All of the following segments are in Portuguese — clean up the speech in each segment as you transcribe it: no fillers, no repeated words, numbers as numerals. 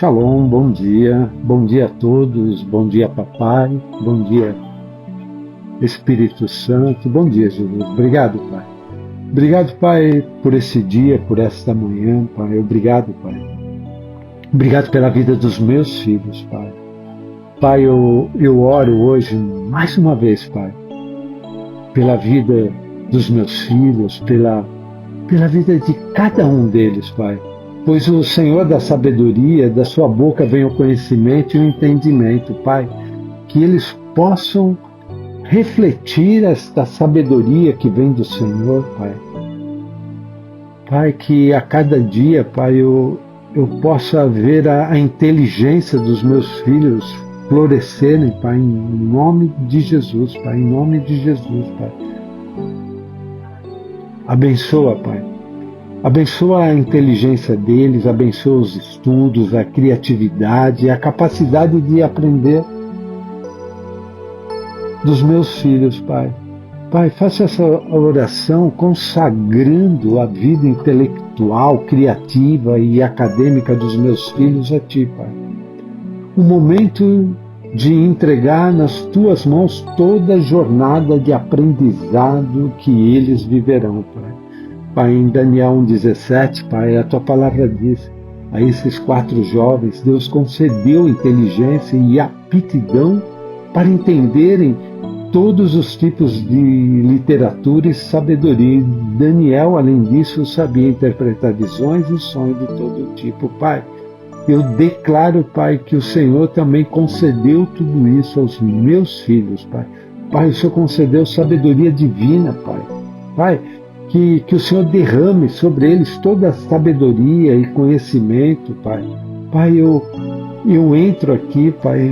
Shalom, bom dia a todos, bom dia papai, bom dia Espírito Santo, bom dia Jesus, obrigado Pai. Obrigado Pai por esse dia, por esta manhã Pai, obrigado Pai. Obrigado pela vida dos meus filhos Pai. Pai, eu oro hoje mais uma vez Pai, pela vida dos meus filhos, pela vida de cada um deles Pai. Pois o Senhor da sabedoria, da sua boca vem o conhecimento e o entendimento, Pai. Que eles possam refletir esta sabedoria que vem do Senhor, Pai. Pai, que a cada dia, Pai, eu possa ver a inteligência dos meus filhos florescerem, Pai, em nome de Jesus, Pai, em nome de Jesus, Pai. Abençoa, Pai. Abençoa a inteligência deles, abençoa os estudos, a criatividade, a capacidade de aprender dos meus filhos, Pai. Pai, faça essa oração consagrando a vida intelectual, criativa e acadêmica dos meus filhos a Ti, Pai. Um momento de entregar nas Tuas mãos toda a jornada de aprendizado que eles viverão, Pai. Pai, em Daniel 1,17, Pai, a Tua palavra diz, a esses 4 jovens, Deus concedeu inteligência e aptidão para entenderem todos os tipos de literatura e sabedoria. E Daniel, além disso, sabia interpretar visões e sonhos de todo tipo. Pai, eu declaro, Pai, que o Senhor também concedeu tudo isso aos meus filhos, Pai. Pai, o Senhor concedeu sabedoria divina, Pai. Pai, que o Senhor derrame sobre eles toda a sabedoria e conhecimento, Pai. Pai, eu entro aqui, Pai,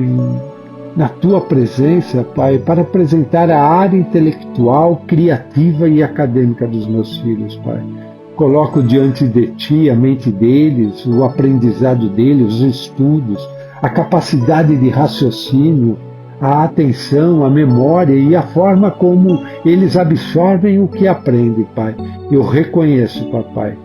na Tua presença, Pai, para apresentar a área intelectual, criativa e acadêmica dos meus filhos, Pai. Coloco diante de Ti a mente deles, o aprendizado deles, os estudos, a capacidade de raciocínio, a atenção, a memória e a forma como eles absorvem o que aprendem, Pai. Eu reconheço, Papai,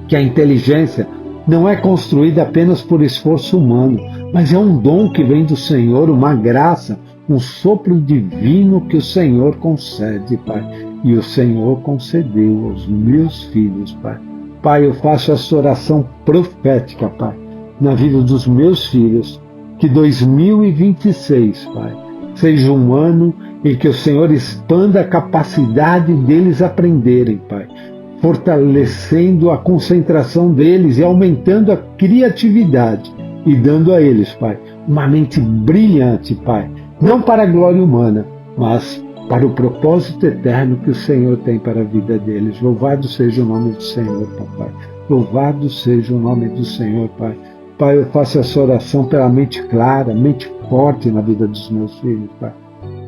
que a inteligência não é construída apenas por esforço humano, mas é um dom que vem do Senhor, uma graça, um sopro divino que o Senhor concede, Pai. E o Senhor concedeu aos meus filhos, Pai. Pai, eu faço essa oração profética, Pai, na vida dos meus filhos, que 2026, Pai, seja um ano em que o Senhor expanda a capacidade deles aprenderem, Pai, fortalecendo a concentração deles e aumentando a criatividade e dando a eles, Pai, uma mente brilhante, Pai, não para a glória humana, mas para o propósito eterno que o Senhor tem para a vida deles. Louvado seja o nome do Senhor, Papai. Louvado seja o nome do Senhor, Pai. Pai, eu faço essa oração pela mente clara, mente forte na vida dos meus filhos, Pai.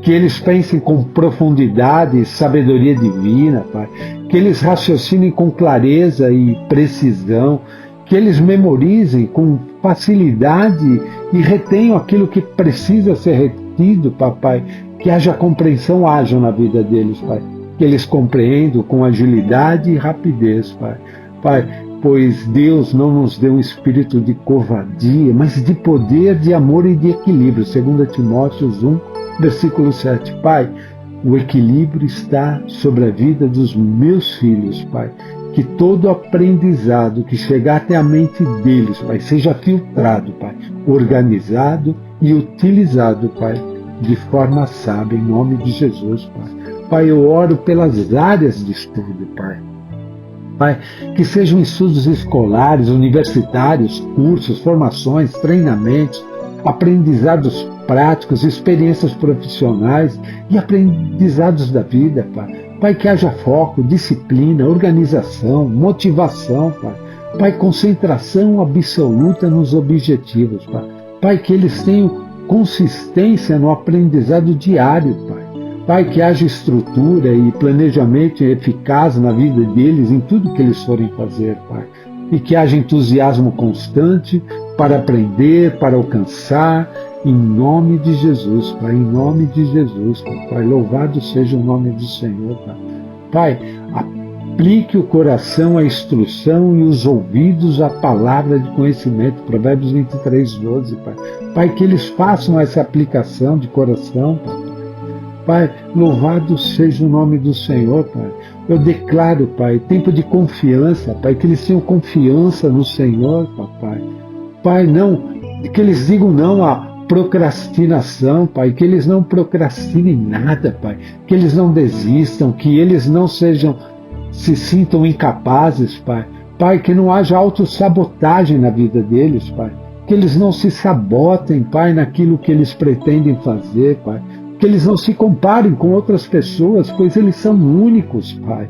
Que eles pensem com profundidade e sabedoria divina, Pai. Que eles raciocinem com clareza e precisão. Que eles memorizem com facilidade e retenham aquilo que precisa ser retido, Papai. Que haja compreensão ágil na vida deles, Pai. Que eles compreendam com agilidade e rapidez, Pai. Pai, pois Deus não nos deu um espírito de covardia, mas de poder, de amor e de equilíbrio. 2 Timóteo 1, versículo 7. Pai, o equilíbrio está sobre a vida dos meus filhos, Pai. Que todo aprendizado que chegar até a mente deles, Pai, seja filtrado, Pai, organizado e utilizado, Pai, de forma sábia, em nome de Jesus, Pai. Pai, eu oro pelas áreas de estudo, Pai. Pai, que sejam estudos escolares, universitários, cursos, formações, treinamentos, aprendizados práticos, experiências profissionais e aprendizados da vida, Pai. Pai, que haja foco, disciplina, organização, motivação, Pai. Pai, concentração absoluta nos objetivos, Pai. Pai, que eles tenham consistência no aprendizado diário, Pai. Pai, que haja estrutura e planejamento eficaz na vida deles, em tudo que eles forem fazer, Pai. E que haja entusiasmo constante para aprender, para alcançar, em nome de Jesus, Pai. Em nome de Jesus, Pai. Louvado seja o nome do Senhor, Pai. Pai, aplique o coração à instrução e os ouvidos à palavra de conhecimento. Provérbios 23:12, Pai. Pai, que eles façam essa aplicação de coração, Pai. Pai, louvado seja o nome do Senhor, Pai. Eu declaro, Pai, tempo de confiança, Pai, que eles tenham confiança no Senhor, Papai. Pai, não, que eles digam não à procrastinação, Pai, que eles não procrastinem nada, Pai, que eles não desistam, que eles não se sintam incapazes, Pai. Pai, que não haja autossabotagem na vida deles, Pai. Que eles não se sabotem, Pai, naquilo que eles pretendem fazer, Pai. Que eles não se comparem com outras pessoas, pois eles são únicos, Pai.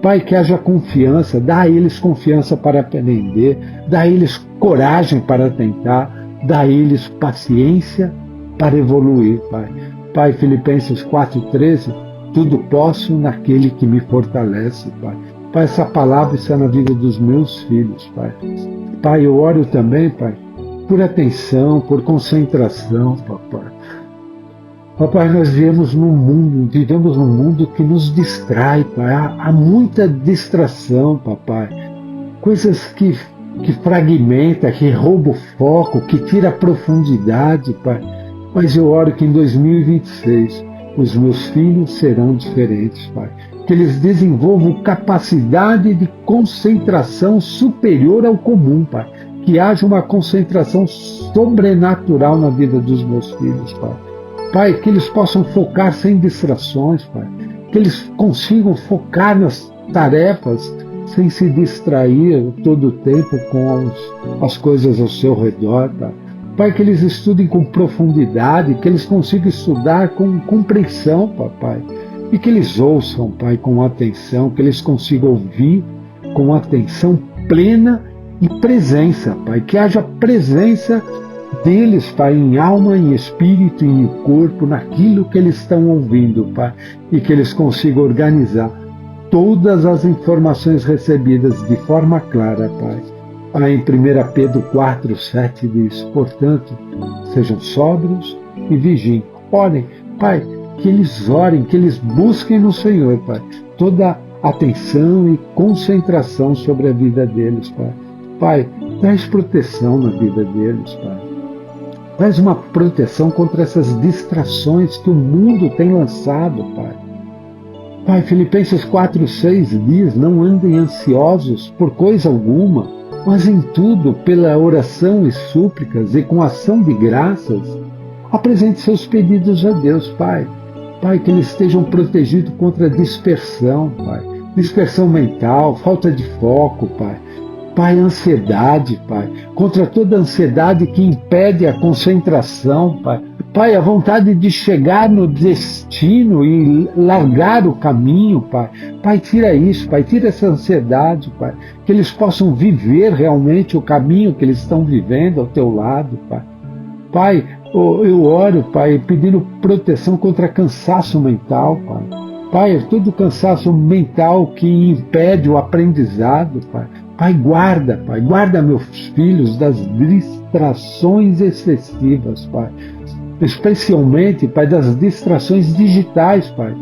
Pai, que haja confiança, dá a eles confiança para aprender, dá a eles coragem para tentar, dá a eles paciência para evoluir, Pai. Pai, Filipenses 4:13, tudo posso naquele que me fortalece, Pai. Pai, essa palavra está na vida dos meus filhos, Pai. Pai, eu oro também, Pai, por atenção, por concentração, Papai. Papai, nós vivemos num mundo que nos distrai, Pai. Há muita distração, Papai. Coisas que fragmenta, que rouba o foco, que tira a profundidade, Pai. Mas eu oro que em 2026 os meus filhos serão diferentes, Pai. Que eles desenvolvam capacidade de concentração superior ao comum, Pai. Que haja uma concentração sobrenatural na vida dos meus filhos, Pai. Pai, que eles possam focar sem distrações, Pai. Que eles consigam focar nas tarefas sem se distrair todo o tempo com as coisas ao seu redor, Pai. Pai, que eles estudem com profundidade, que eles consigam estudar com compreensão, Papai. E que eles ouçam, Pai, com atenção, que eles consigam ouvir com atenção plena e presença, Pai. Que haja presença deles, Pai, em alma, em espírito e em corpo, naquilo que eles estão ouvindo, Pai, e que eles consigam organizar todas as informações recebidas de forma clara, Pai. Pai, em 1 Pedro 4:7 diz, portanto, sejam sóbrios e vigiem. Orem, Pai, que eles orem, que eles busquem no Senhor, Pai, toda atenção e concentração sobre a vida deles, Pai. Pai, traz proteção na vida deles, Pai. Traz uma proteção contra essas distrações que o mundo tem lançado, Pai. Pai, Filipenses 4:6 diz, não andem ansiosos por coisa alguma, mas em tudo, pela oração e súplicas e com ação de graças, apresente seus pedidos a Deus, Pai. Pai, que eles estejam protegidos contra a dispersão, Pai. Dispersão mental, falta de foco, Pai. Pai, ansiedade, Pai, contra toda ansiedade que impede a concentração, Pai. Pai, a vontade de chegar no destino e largar o caminho, Pai. Pai, tira isso, Pai, tira essa ansiedade, Pai. Que eles possam viver realmente o caminho que eles estão vivendo ao Teu lado, Pai. Pai, eu oro, Pai, pedindo proteção contra cansaço mental, Pai. Pai, todo cansaço mental que impede o aprendizado, Pai. Pai, guarda meus filhos das distrações excessivas, Pai. Especialmente, Pai, das distrações digitais, Pai,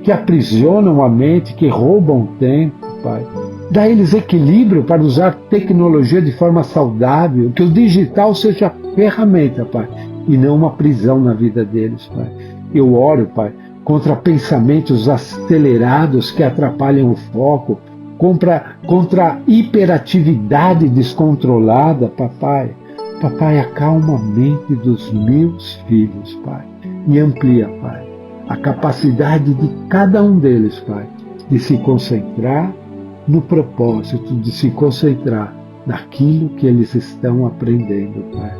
que aprisionam a mente, que roubam o tempo, Pai. Dá a eles equilíbrio para usar tecnologia de forma saudável, que o digital seja ferramenta, Pai, e não uma prisão na vida deles, Pai. Eu oro, Pai, contra pensamentos acelerados que atrapalham o foco, contra a hiperatividade descontrolada, Papai. Papai, acalma a mente dos meus filhos, Pai, e amplia, Pai, a capacidade de cada um deles, Pai, de se concentrar no propósito, de se concentrar naquilo que eles estão aprendendo, Pai.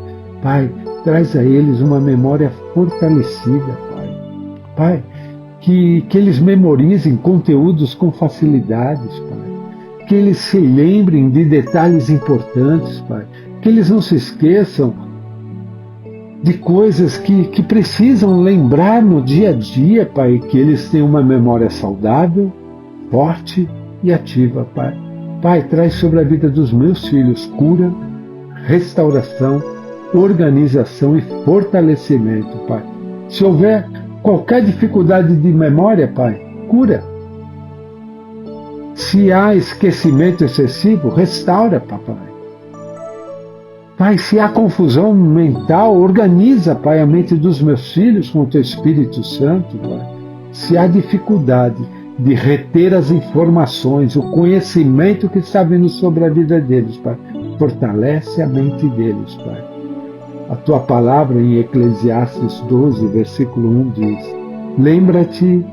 Pai, traz a eles uma memória fortalecida, Pai. Pai, que eles memorizem conteúdos com facilidades, Pai. Que eles se lembrem de detalhes importantes, Pai. Que eles não se esqueçam de coisas que precisam lembrar no dia a dia, Pai. Que eles tenham uma memória saudável, forte e ativa, Pai. Pai, traz sobre a vida dos meus filhos cura, restauração, organização e fortalecimento, Pai. Se houver qualquer dificuldade de memória, Pai, cura. Se há esquecimento excessivo, restaura, papai. Pai, se há confusão mental, organiza, Pai, a mente dos meus filhos com o Teu Espírito Santo, Pai. Se há dificuldade de reter as informações, o conhecimento que está vindo sobre a vida deles, Pai, fortalece a mente deles, Pai. A Tua palavra em Eclesiastes 12, versículo 1 diz: lembra-te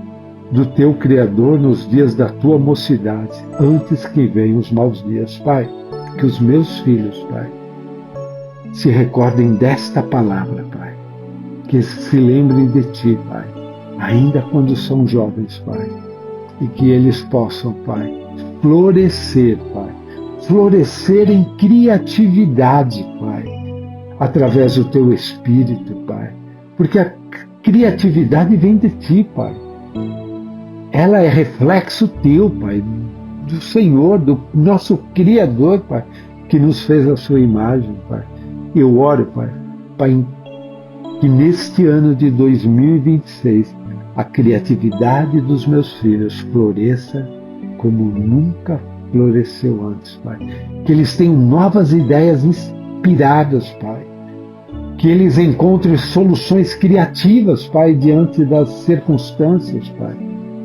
do Teu Criador nos dias da Tua mocidade, antes que venham os maus dias. Pai, que os meus filhos, Pai, se recordem desta palavra, Pai. Que se lembrem de Ti, Pai, ainda quando são jovens, Pai. E que eles possam, Pai, florescer, Pai. Florescer em criatividade, Pai. Através do Teu Espírito, Pai. Porque a criatividade vem de Ti, Pai. Ela é reflexo Teu, Pai. Do Senhor, do nosso Criador, Pai. Que nos fez a Sua imagem, Pai. Eu oro, Pai, que neste ano de 2026 a criatividade dos meus filhos floresça como nunca floresceu antes, Pai. Que eles tenham novas ideias inspiradas, Pai. Que eles encontrem soluções criativas, Pai, diante das circunstâncias, Pai.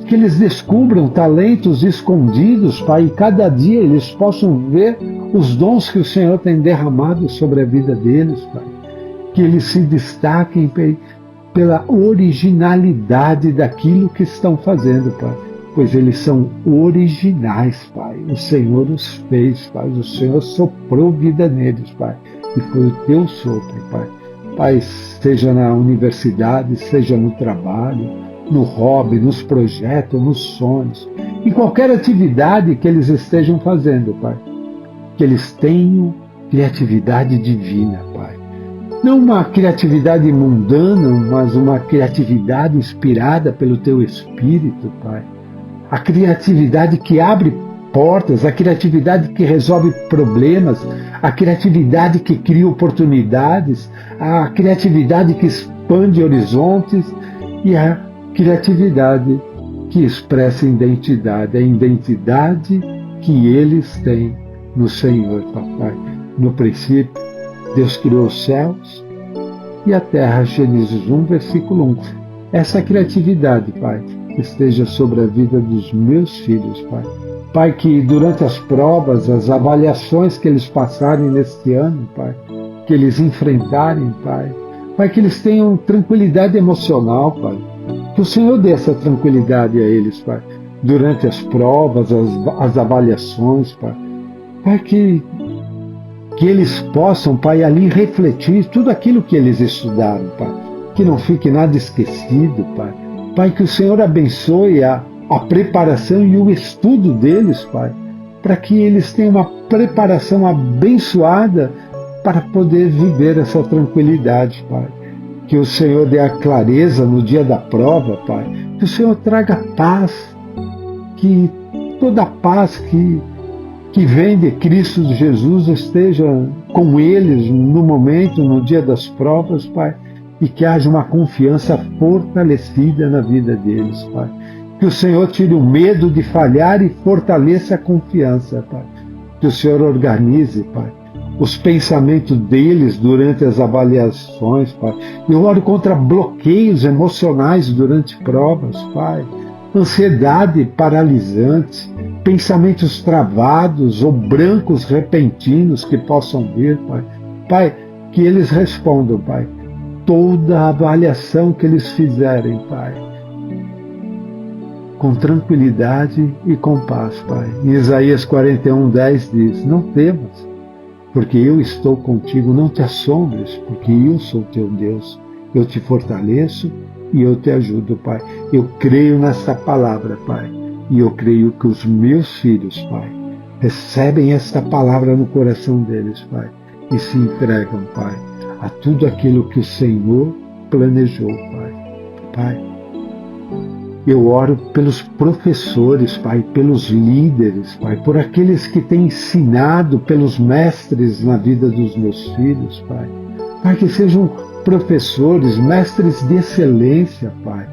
Que eles descubram talentos escondidos, Pai, e cada dia eles possam ver os dons que o Senhor tem derramado sobre a vida deles, Pai. Que eles se destaquem pela originalidade daquilo que estão fazendo, Pai. Pois eles são originais, Pai. O Senhor os fez, Pai. O Senhor soprou vida neles, Pai. E foi o Teu sopro, Pai. Pai, seja na universidade, seja no trabalho, no hobby, nos projetos, nos sonhos, em qualquer atividade que eles estejam fazendo, Pai. Que eles tenham criatividade divina, Pai. Não uma criatividade mundana, mas uma criatividade inspirada pelo Teu Espírito, Pai. A criatividade que abre portas, a criatividade que resolve problemas, a criatividade que cria oportunidades, a criatividade que expande horizontes e a criatividade que expressa identidade, a identidade que eles têm no Senhor, Papai. No princípio, Deus criou os céus e a terra, Gênesis 1, versículo 1. Essa criatividade, Pai, esteja sobre a vida dos meus filhos, Pai. Pai, que durante as provas, as avaliações que eles passarem neste ano, Pai, que eles enfrentarem, Pai, Pai, que eles tenham tranquilidade emocional, Pai. Que o Senhor dê essa tranquilidade a eles, Pai, durante as provas, as avaliações, Pai. Pai, que eles possam, Pai, ali refletir tudo aquilo que eles estudaram, Pai. Que não fique nada esquecido, Pai. Pai, que o Senhor abençoe a preparação e o estudo deles, Pai, para que eles tenham uma preparação abençoada para poder viver essa tranquilidade, Pai. Que o Senhor dê a clareza no dia da prova, Pai. Que o Senhor traga paz, que toda a paz que vem de Cristo Jesus esteja com eles no momento, no dia das provas, Pai, e que haja uma confiança fortalecida na vida deles, Pai. Que o Senhor tire o medo de falhar e fortaleça a confiança, Pai. Que o Senhor organize, Pai, os pensamentos deles durante as avaliações, Pai. Eu oro contra bloqueios emocionais durante provas, Pai. Ansiedade paralisante, pensamentos travados ou brancos repentinos que possam vir, Pai. Pai, que eles respondam, Pai, toda a avaliação que eles fizerem, Pai, com tranquilidade e com paz, Pai. Em Isaías 41:10 diz: não temas, porque eu estou contigo, não te assombres, porque eu sou teu Deus. Eu te fortaleço e eu te ajudo, Pai. Eu creio nessa palavra, Pai. E eu creio que os meus filhos, Pai, recebem esta palavra no coração deles, Pai, e se entregam, Pai, a tudo aquilo que o Senhor planejou, Pai. Pai, eu oro pelos professores, Pai, pelos líderes, Pai, por aqueles que têm ensinado, pelos mestres na vida dos meus filhos, Pai. Pai, que sejam professores, mestres de excelência, Pai.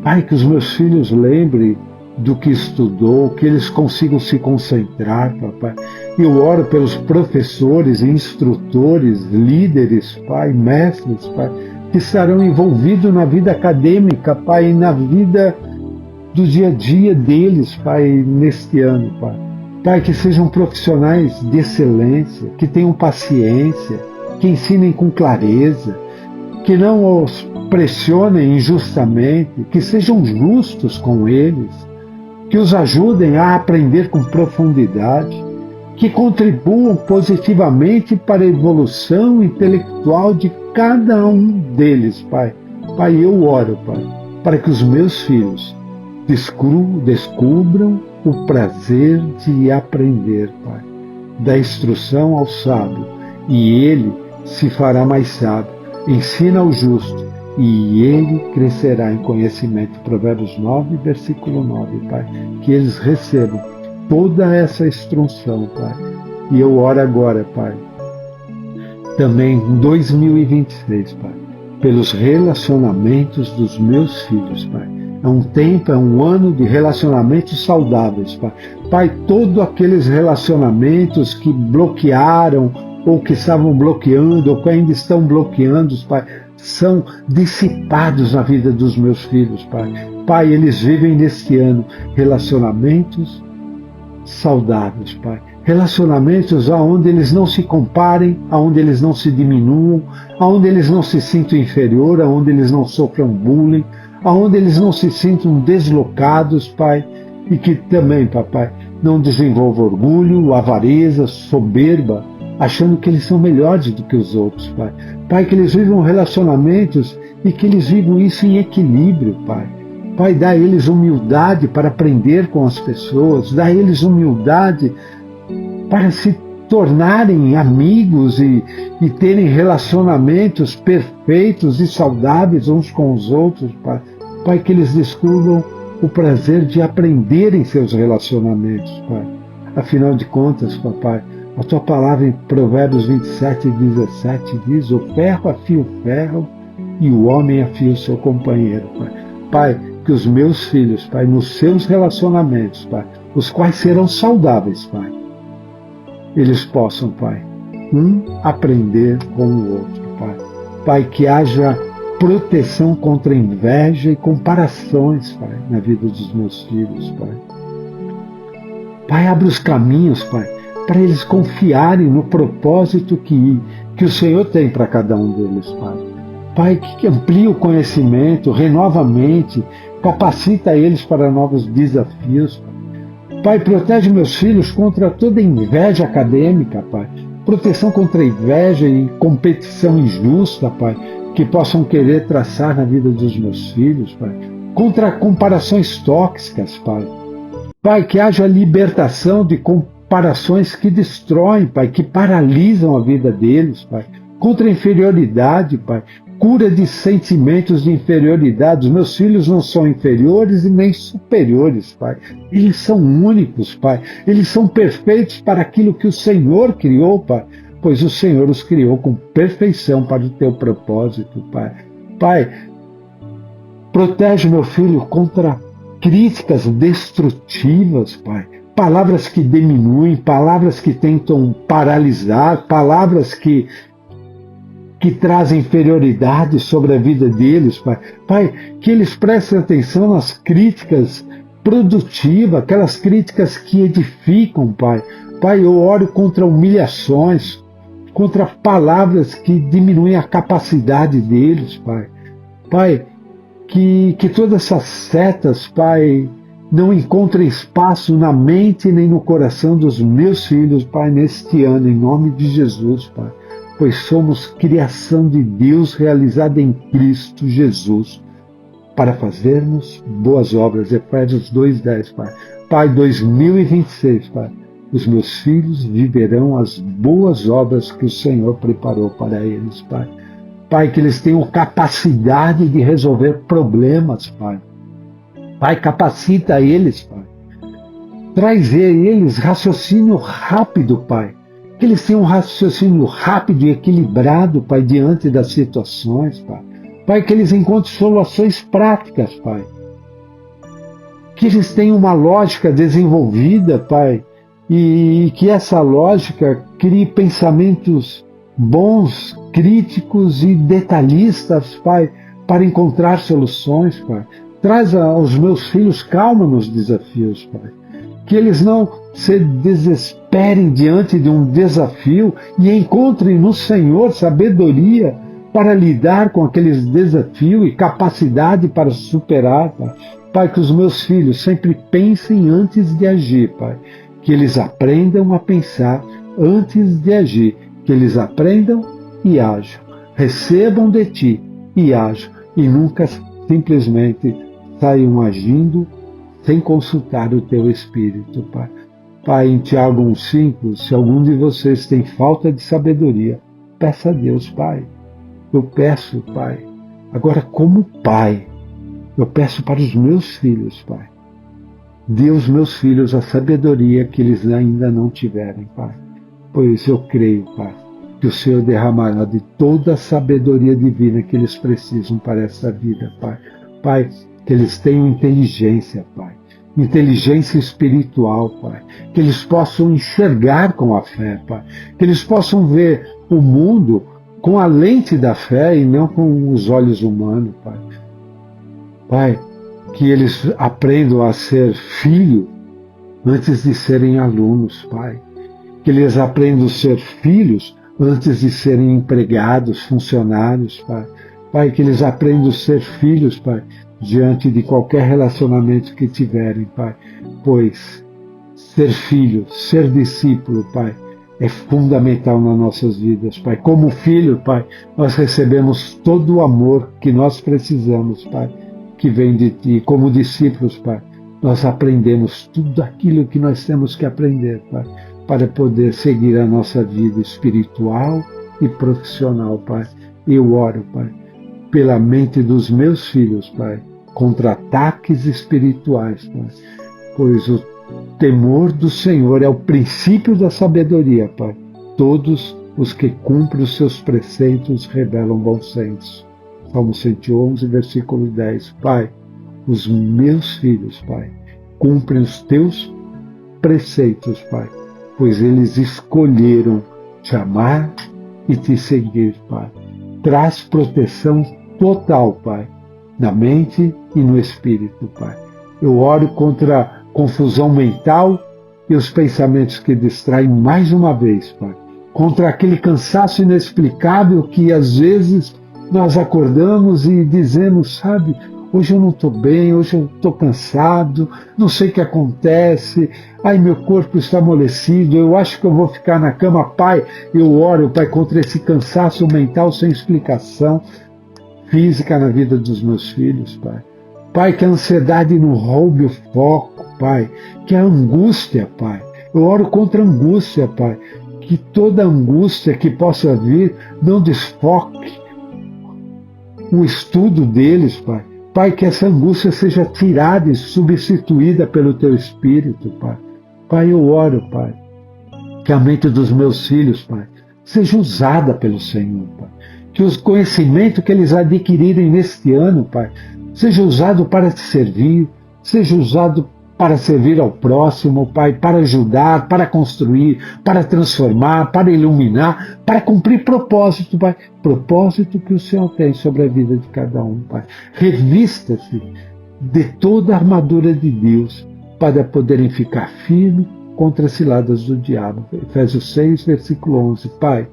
Pai, que os meus filhos lembrem do que estudou, que eles consigam se concentrar, papai. Eu oro pelos professores, instrutores, líderes, pai, mestres, pai, que estarão envolvidos na vida acadêmica, pai, e na vida do dia a dia deles, pai, neste ano, pai. Pai, que sejam profissionais de excelência, que tenham paciência, que ensinem com clareza, que não os pressionem injustamente, que sejam justos com eles, que os ajudem a aprender com profundidade, que contribuam positivamente para a evolução intelectual de cada um deles, Pai. Pai, eu oro, Pai, para que os meus filhos descubram o prazer de aprender, Pai. Da instrução ao sábio, e ele se fará mais sábio. Ensina ao justo, e ele crescerá em conhecimento. Provérbios 9, versículo 9, Pai. Que eles recebam toda essa instrução, Pai. E eu oro agora, Pai, também em 2026, Pai, pelos relacionamentos dos meus filhos, Pai. É um tempo, é um ano de relacionamentos saudáveis, Pai. Pai, todos aqueles relacionamentos que bloquearam, ou que estavam bloqueando, ou que ainda estão bloqueando, Pai, são dissipados na vida dos meus filhos, Pai. Pai, eles vivem neste ano relacionamentos saudáveis, Pai. Relacionamentos onde eles não se comparem, onde eles não se diminuam, onde eles não se sintam inferior, onde eles não sofram bullying, onde eles não se sintam deslocados, Pai. E que também, Papai, não desenvolvam orgulho, avareza, soberba, achando que eles são melhores do que os outros, Pai. Pai, que eles vivam relacionamentos e que eles vivam isso em equilíbrio, Pai. Pai, dá a eles humildade para aprender com as pessoas, dá a eles humildade para se tornarem amigos e terem relacionamentos perfeitos e saudáveis uns com os outros, Pai. Pai, que eles descubram o prazer de aprender em seus relacionamentos, Pai. Afinal de contas, Papai, a tua palavra em Provérbios 27 e 17 diz: o ferro afia o ferro e o homem afia o seu companheiro, Pai. Pai, que os meus filhos, Pai, nos seus relacionamentos, Pai, os quais serão saudáveis, Pai, eles possam, Pai, aprender com o outro, Pai. Pai, que haja proteção contra inveja e comparações, Pai, na vida dos meus filhos, Pai. Pai, abre os caminhos, Pai, para eles confiarem no propósito que o Senhor tem para cada um deles, Pai. Pai, que amplia o conhecimento, renova a mente, capacita eles para novos desafios, Pai. Pai, protege meus filhos contra toda inveja acadêmica, Pai. Proteção contra a inveja e competição injusta, Pai, que possam querer traçar na vida dos meus filhos, Pai. Contra comparações tóxicas, Pai. Pai, que haja libertação de comparações que destroem, Pai, que paralisam a vida deles, Pai. Contra a inferioridade, Pai. Cura de sentimentos de inferioridade. Os meus filhos não são inferiores e nem superiores, Pai. Eles são únicos, Pai. Eles são perfeitos para aquilo que o Senhor criou, Pai. Pois o Senhor os criou com perfeição para o teu propósito, Pai. Pai, protege meu filho contra críticas destrutivas, Pai. Palavras que diminuem, palavras que tentam paralisar, palavras que trazem inferioridade sobre a vida deles, Pai. Pai, que eles prestem atenção nas críticas produtivas, aquelas críticas que edificam, Pai. Pai, eu oro contra humilhações, contra palavras que diminuem a capacidade deles, Pai. Pai, que todas essas setas, Pai, não encontrem espaço na mente nem no coração dos meus filhos, Pai, neste ano, em nome de Jesus, Pai. Pois somos criação de Deus realizada em Cristo Jesus, para fazermos boas obras. Efésios 2:10, Pai. Pai, 2026, Pai, os meus filhos viverão as boas obras que o Senhor preparou para eles, Pai. Pai, que eles tenham capacidade de resolver problemas, Pai. Pai, capacita eles, Pai. Traz a eles raciocínio rápido, Pai. Que eles tenham um raciocínio rápido e equilibrado, Pai, diante das situações, Pai. Pai, que eles encontrem soluções práticas, Pai. que eles tenham uma lógica desenvolvida, Pai, e que essa lógica crie pensamentos bons, críticos e detalhistas, Pai, para encontrar soluções, Pai. Traz aos meus filhos calma nos desafios, Pai. Que eles não se desesperem diante de um desafio e encontrem no Senhor sabedoria para lidar com aqueles desafios e capacidade para superar, Pai. Pai, que os meus filhos sempre pensem antes de agir, Pai. Que eles aprendam a pensar antes de agir. Que eles aprendam e ajam. Recebam de Ti e ajam. E nunca simplesmente saiam agindo sem consultar o Teu Espírito, Pai. Pai, em Tiago 1,5, se algum de vocês tem falta de sabedoria, peça a Deus, Pai. Eu peço, Pai. Agora, como Pai, eu peço para os meus filhos, Pai. Dê aos meus filhos a sabedoria que eles ainda não tiverem, Pai. Pois eu creio, Pai, que o Senhor derramará de toda a sabedoria divina que eles precisam para essa vida, Pai. Pai, que eles tenham inteligência, Pai. Inteligência espiritual, Pai. Que eles possam enxergar com a fé, Pai. Que eles possam ver o mundo com a lente da fé e não com os olhos humanos, Pai. Pai, que eles aprendam a ser filho antes de serem alunos, Pai. Que eles aprendam a ser filhos antes de serem empregados, funcionários, Pai. Pai, que eles aprendam a ser filhos, Pai, diante de qualquer relacionamento que tiverem, Pai. Pois ser filho, ser discípulo, Pai, é fundamental nas nossas vidas, Pai. Como filho, Pai, nós recebemos todo o amor que nós precisamos, Pai, que vem de Ti. Como discípulos, Pai, nós aprendemos tudo aquilo que nós temos que aprender, Pai, para poder seguir a nossa vida espiritual e profissional, Pai. Eu oro, Pai, pela mente dos meus filhos, Pai, contra ataques espirituais, Pai, pois o temor do Senhor é o princípio da sabedoria, Pai. Todos os que cumprem os seus preceitos revelam bom senso. Salmo 111, versículo 10. Pai, os meus filhos, Pai, cumprem os teus preceitos, Pai, pois eles escolheram te amar e te seguir, Pai. Traz proteção total, Pai, na mente e no espírito, Pai. Eu oro contra a confusão mental e os pensamentos que distraem mais uma vez, Pai. Contra aquele cansaço inexplicável que às vezes nós acordamos e dizemos, sabe, hoje eu não estou bem, hoje eu estou cansado, não sei o que acontece, ai, meu corpo está amolecido, eu acho que eu vou ficar na cama. Pai, eu oro, Pai, contra esse cansaço mental sem explicação física na vida dos meus filhos, Pai. Pai, que a ansiedade não roube o foco, Pai, que a angústia, Pai, eu oro contra a angústia, Pai, que toda angústia que possa vir não desfoque o estudo deles, Pai. Pai, que essa angústia seja tirada e substituída pelo Teu Espírito, Pai. Pai, eu oro, Pai, que a mente dos meus filhos, Pai, seja usada pelo Senhor, Pai. Que os conhecimentos que eles adquirirem neste ano, Pai, seja usado para te servir, seja usado para servir ao próximo, Pai, para ajudar, para construir, para transformar, para iluminar, para cumprir propósito, Pai. Propósito que o Senhor tem sobre a vida de cada um, Pai. Revista-se de toda a armadura de Deus para poderem ficar firmes contra as ciladas do diabo. Efésios 6, versículo 11. Pai,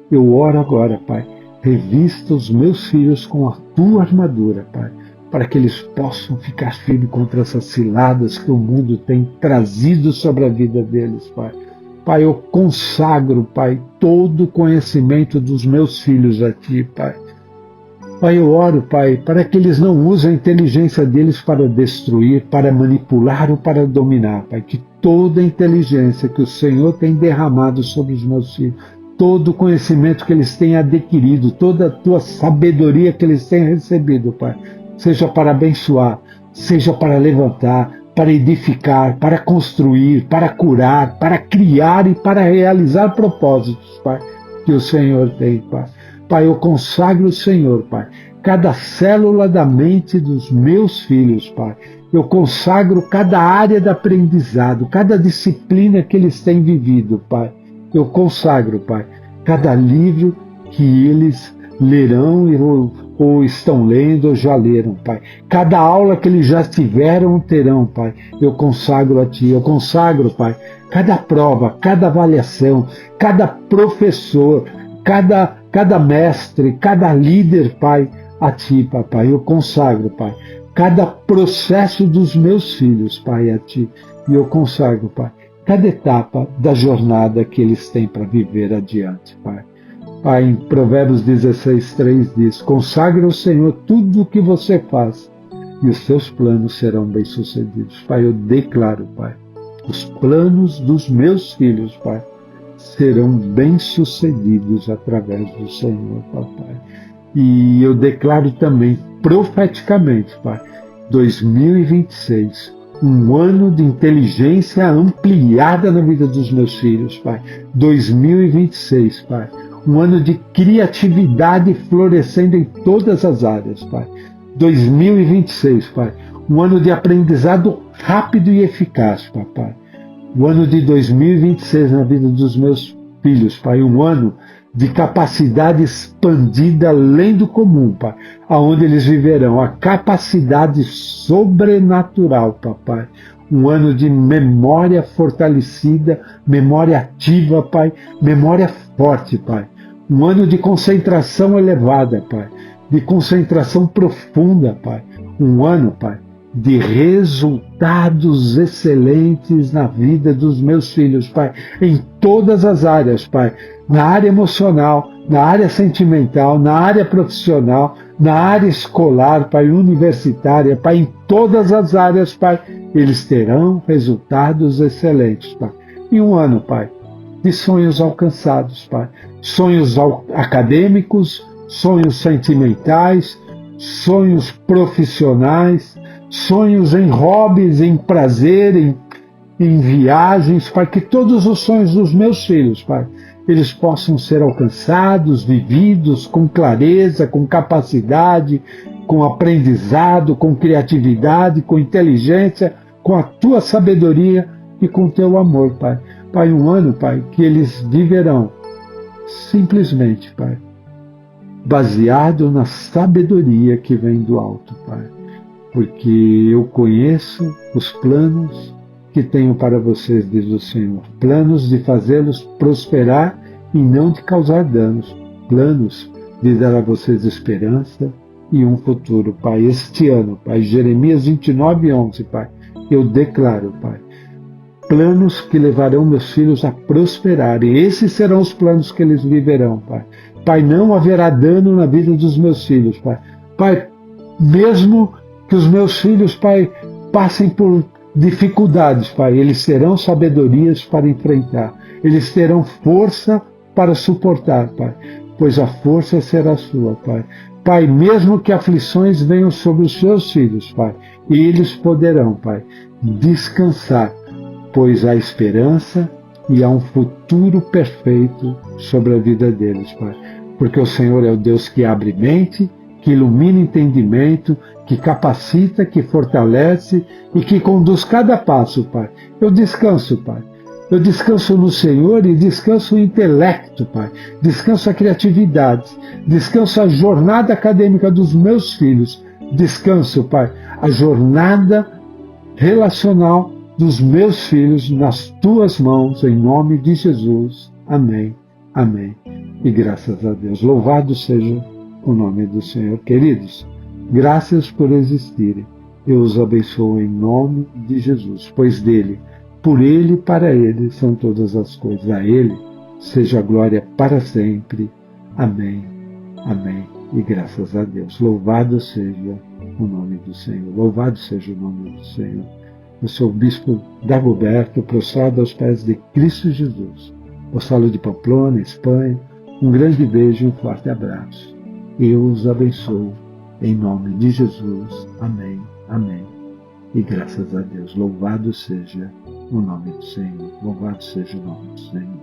eu oro agora, Pai, revista os meus filhos com a Tua armadura, Pai, para que eles possam ficar firmes contra essas ciladas que o mundo tem trazido sobre a vida deles, Pai. Pai, eu consagro, Pai, todo o conhecimento dos meus filhos a Ti, Pai. Pai, eu oro, Pai, para que eles não usem a inteligência deles para destruir, para manipular ou para dominar, Pai. Que toda a inteligência que o Senhor tem derramado sobre os meus filhos, todo o conhecimento que eles têm adquirido, toda a Tua sabedoria que eles têm recebido, Pai, seja para abençoar, seja para levantar, para edificar, para construir, para curar, para criar e para realizar propósitos, Pai, que o Senhor tem, Pai. Pai, eu consagro o Senhor, Pai, cada célula da mente dos meus filhos, Pai. Eu consagro cada área de aprendizado, cada disciplina que eles têm vivido, Pai. Eu consagro, Pai, cada livro que eles lerão ou estão lendo ou já leram, Pai. Cada aula que eles já tiveram ou terão, Pai. Eu consagro a Ti. Eu consagro, Pai, cada prova, cada avaliação, cada professor, cada mestre, cada líder, Pai, a Ti, Papai. Eu consagro, Pai, cada processo dos meus filhos, Pai, a Ti. E eu consagro, Pai, cada etapa da jornada que eles têm para viver adiante, Pai. Pai, em Provérbios 16:3 diz: consagra ao Senhor tudo o que você faz e os seus planos serão bem-sucedidos. Pai, eu declaro, Pai, os planos dos meus filhos, Pai, serão bem-sucedidos através do Senhor, Papai. E eu declaro também, profeticamente, Pai, 2026, um ano de inteligência ampliada na vida dos meus filhos, Pai. 2026, Pai, um ano de criatividade florescendo em todas as áreas, Pai. 2026, Pai, um ano de aprendizado rápido e eficaz, Papai. O ano de 2026 na vida dos meus filhos, Pai, um ano de capacidade expandida além do comum, Pai, aonde eles viverão a capacidade sobrenatural, Papai. Um ano de memória fortalecida, memória ativa, Pai, memória forte, Pai. Um ano de concentração elevada, Pai, de concentração profunda, Pai. Um ano, Pai, de resultados excelentes na vida dos meus filhos, Pai, em todas as áreas, Pai, na área emocional, na área sentimental, na área profissional, na área escolar, Pai, universitária, Pai, em todas as áreas, Pai, eles terão resultados excelentes, Pai. E um ano, Pai, de sonhos alcançados, Pai, sonhos acadêmicos, sonhos sentimentais, sonhos profissionais, sonhos em hobbies, em prazer, em viagens, Pai, que todos os sonhos dos meus filhos, Pai, eles possam ser alcançados, vividos com clareza, com capacidade, com aprendizado, com criatividade, com inteligência, com a Tua sabedoria e com o Teu amor, Pai. Pai, um ano, Pai, que eles viverão simplesmente, Pai, baseado na sabedoria que vem do alto, Pai. Porque eu conheço os planos que tenho para vocês, diz o Senhor. Planos de fazê-los prosperar e não de causar danos. Planos de dar a vocês esperança e um futuro, Pai. Este ano, Pai, Jeremias 29:11, Pai, eu declaro, Pai, planos que levarão meus filhos a prosperar. E esses serão os planos que eles viverão, Pai. Pai, não haverá dano na vida dos meus filhos, Pai. Pai, mesmo que os meus filhos, Pai, passem por dificuldades, Pai, eles terão sabedorias para enfrentar. Eles terão força para suportar, Pai, pois a força será sua, Pai. Pai, mesmo que aflições venham sobre os seus filhos, Pai, eles poderão, Pai, descansar, pois há esperança e há um futuro perfeito sobre a vida deles, Pai. Porque o Senhor é o Deus que abre mente, que ilumina entendimento, que capacita, que fortalece e que conduz cada passo, Pai. Eu descanso, Pai. Eu descanso no Senhor e descanso o intelecto, Pai. Descanso a criatividade. Descanso a jornada acadêmica dos meus filhos. Descanso, Pai, a jornada relacional dos meus filhos nas Tuas mãos, em nome de Jesus. Amém. Amém. E graças a Deus. Louvado seja o nome do Senhor. Queridos, graças por existirem. Eu os abençoo em nome de Jesus, pois dele, por ele e para ele são todas as coisas. A ele seja a glória para sempre. Amém. Amém. E graças a Deus. Louvado seja o nome do Senhor. Louvado seja o nome do Senhor. Eu sou o Bispo Dagoberto, prostrado aos pés de Cristo Jesus. Apostolo de Pamplona, Espanha. Um grande beijo e um forte abraço. Eu os abençoo em nome de Jesus. Amém. Amém. E graças a Deus. Louvado seja o nome do Senhor. Louvado seja o nome do Senhor.